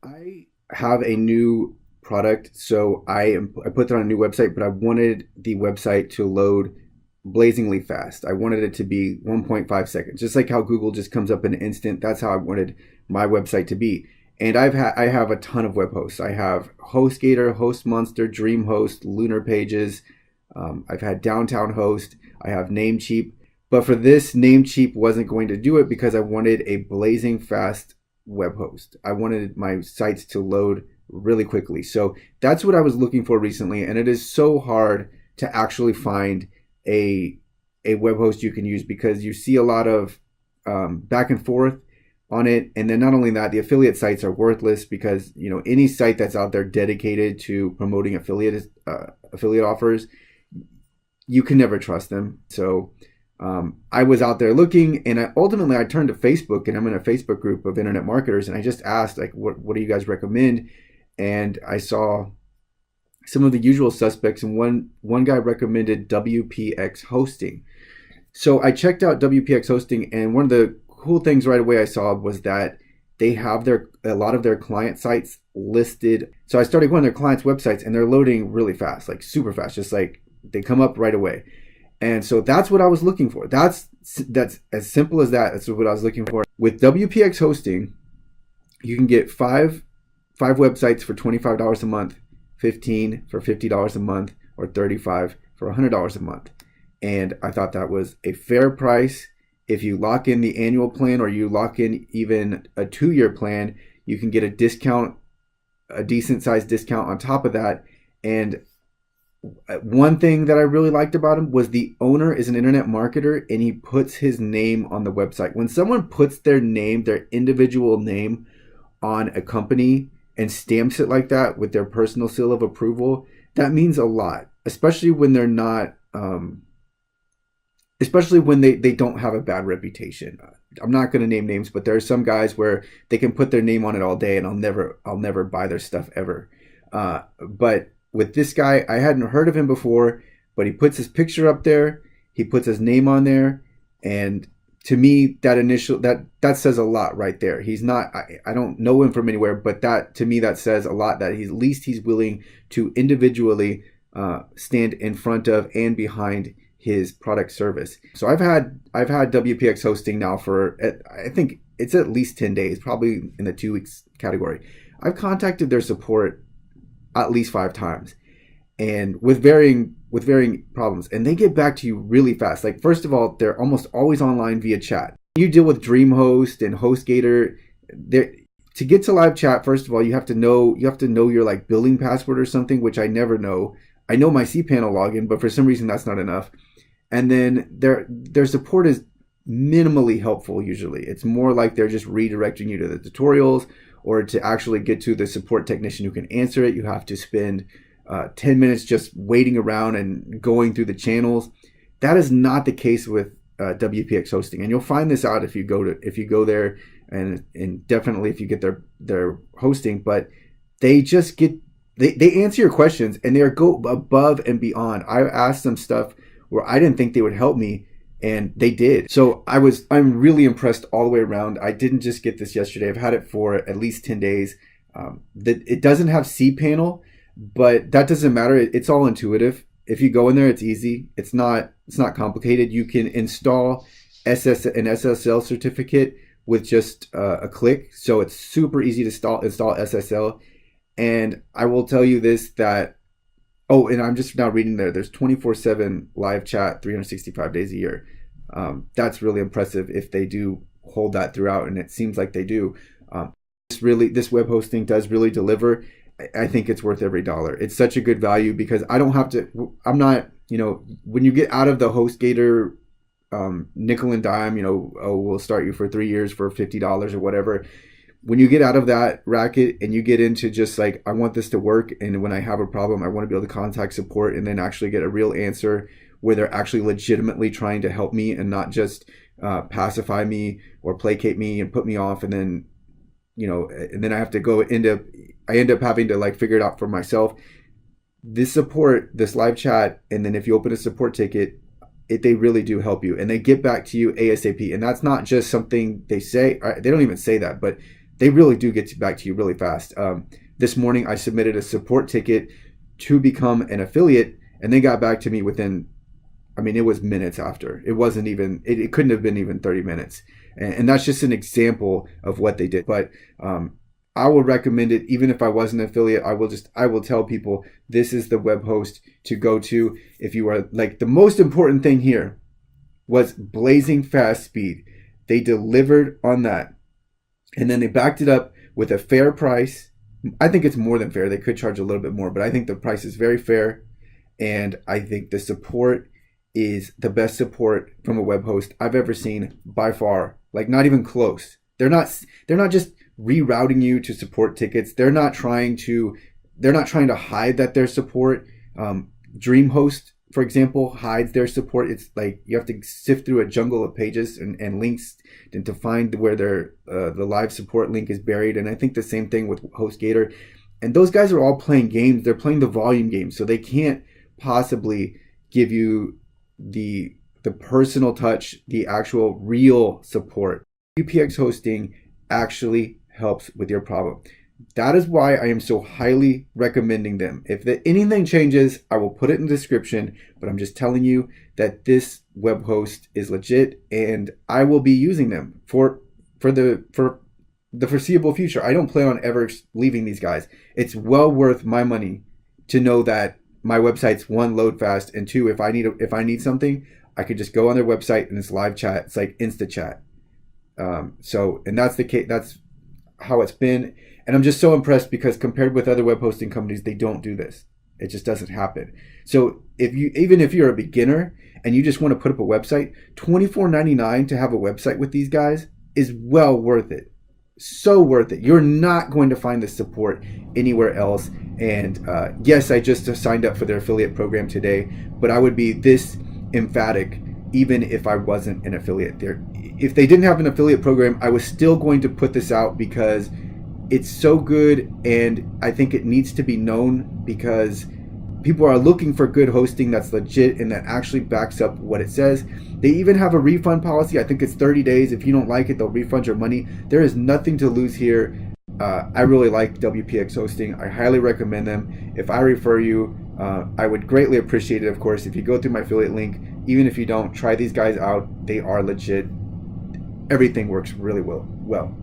I have a new product, so I put that on a new website, but I wanted the website to load blazingly fast. I wanted it to be 1.5 seconds, just like how Google just comes up in an instant. That's how I wanted my website to be. And I have a ton of web hosts. I have Hostgator, Hostmonster, Dreamhost, Lunarpages. I've had DowntownHost. I have Namecheap. But for this, Namecheap wasn't going to do it because I wanted a blazing fast web host. I wanted my sites to load really quickly. So that's what I was looking for recently. And it is so hard to actually find a web host you can use because you see a lot of back and forth on it. And then not only that, the affiliate sites are worthless because any site that's out there dedicated to promoting affiliate offers, you can never trust them. So I was out there looking, and ultimately I turned to Facebook, and I'm in a Facebook group of internet marketers, and I just asked, like, what do you guys recommend? And I saw some of the usual suspects, and one guy recommended WPX Hosting. So I checked out WPX Hosting, and one of the cool things right away I saw was that they have a lot of their client sites listed. So I started going to their clients' websites, and they're loading really fast, like super fast, just like they come up right away. And so that's what I was looking for. That's as simple as that. That's what I was looking for. With WPX Hosting, you can get five websites for $25 a month, 15 for $50 a month, or 35 for $100 a month. And I thought that was a fair price. If you lock in the annual plan or you lock in even a 2-year plan, you can get a discount, a decent sized discount on top of that. And one thing that I really liked about him was the owner is an internet marketer and he puts his name on the website. When someone puts their name, their individual name on a company and stamps it like that with their personal seal of approval, that means a lot, especially when they're not, especially when they don't have a bad reputation. I'm not going to name names, but there are some guys where they can put their name on it all day and I'll never buy their stuff ever. But with this guy, I hadn't heard of him before, but he puts his picture up there, he puts his name on there, and to me, that says a lot right there. He's not, I don't know him from anywhere, but to me that says a lot that at least he's willing to individually stand in front of and behind his product service. So I've had WPX Hosting now for, I think it's at least 10 days, probably in the 2 weeks category. I've contacted their support at least 5 times, and with varying problems, and they get back to you really fast. Like, first of all, they're almost always online via chat. You deal with Dreamhost and Hostgator. To get to live chat, first of all, you have to know your like billing password or something, which I never know. I know my cPanel login, but for some reason that's not enough. And then their support is minimally helpful. Usually it's more like they're just redirecting you to the tutorials, or to actually get to the support technician who can answer it, you have to spend 10 minutes just waiting around and going through the channels. That is not the case with WPX Hosting, and you'll find this out if you go there, and definitely if you get their hosting. But they just they answer your questions, and they go above and beyond. I asked them stuff where I didn't think they would help me, and they did. So I'm really impressed all the way around. I didn't just get this yesterday. I've had it for at least 10 days. It doesn't have cPanel, but that doesn't matter. It's all intuitive. If you go in there, it's easy. It's not complicated. You can install an SSL certificate with just a click. So it's super easy to install SSL. And I will tell you this, that and I'm just now reading there's 24/7 live chat, 365 days a year. That's really impressive if they do hold that throughout, and it seems like they do. This web hosting does really deliver. I think it's worth every dollar. It's such a good value because I'm not, when you get out of the Hostgator nickel and dime, we'll start you for 3 years for $50 or whatever. When you get out of that racket and you get into just like, I want this to work, and when I have a problem, I want to be able to contact support and then actually get a real answer where they're actually legitimately trying to help me and not just pacify me or placate me and put me off, and then and then I have to I end up having to like figure it out for myself. This support, this live chat, and then if you open a support ticket, they really do help you, and they get back to you ASAP. And that's not just something they say. They don't even say that, but they really do get back to you really fast. This morning I submitted a support ticket to become an affiliate, and they got back to me within, I mean, it was minutes after. It wasn't even, it couldn't have been even 30 minutes. And that's just an example of what they did. But I will recommend it. Even if I wasn't an affiliate, I will tell people this is the web host to go to. If you are, like, the most important thing here was blazing fast speed. They delivered on that. And then they backed it up with a fair price. I think it's more than fair. They could charge a little bit more, but I think the price is very fair. And I think the support is the best support from a web host I've ever seen by far. Like, not even close. They're not just rerouting you to support tickets. They're not trying to hide that their support. Dreamhost, for example, hides their support. It's like you have to sift through a jungle of pages and links and to find where their the live support link is buried. And I think the same thing with Hostgator. And those guys are all playing games. They're playing the volume game, so they can't possibly give you the personal touch, the actual real support. WPX Hosting actually helps with your problem. That is why I am so highly recommending them. If anything changes, I will put it in the description, but I'm just telling you that this web host is legit, and I will be using them for the foreseeable future. I don't plan on ever leaving these guys. It's well worth my money to know that my website's, one, load fast, and two, if I need something, I could just go on their website and it's live chat. It's like Insta chat. And that's the case. That's how it's been. And I'm just so impressed because compared with other web hosting companies, they don't do this. It just doesn't happen. So even if you're a beginner and you just want to put up a website, $24.99 to have a website with these guys is well worth it. So worth it. You're not going to find the support anywhere else. And yes, I just signed up for their affiliate program today, but I would be this emphatic even if I wasn't an affiliate there. If they didn't have an affiliate program, I was still going to put this out because it's so good, and I think it needs to be known because people are looking for good hosting that's legit and that actually backs up what it says. They even have a refund policy. I think it's 30 days. If you don't like it, they'll refund your money. There is nothing to lose here. I really like WPX Hosting. I highly recommend them. If I refer you, I would greatly appreciate it, of course, if you go through my affiliate link. Even if you don't, try these guys out. They are legit. Everything works really well.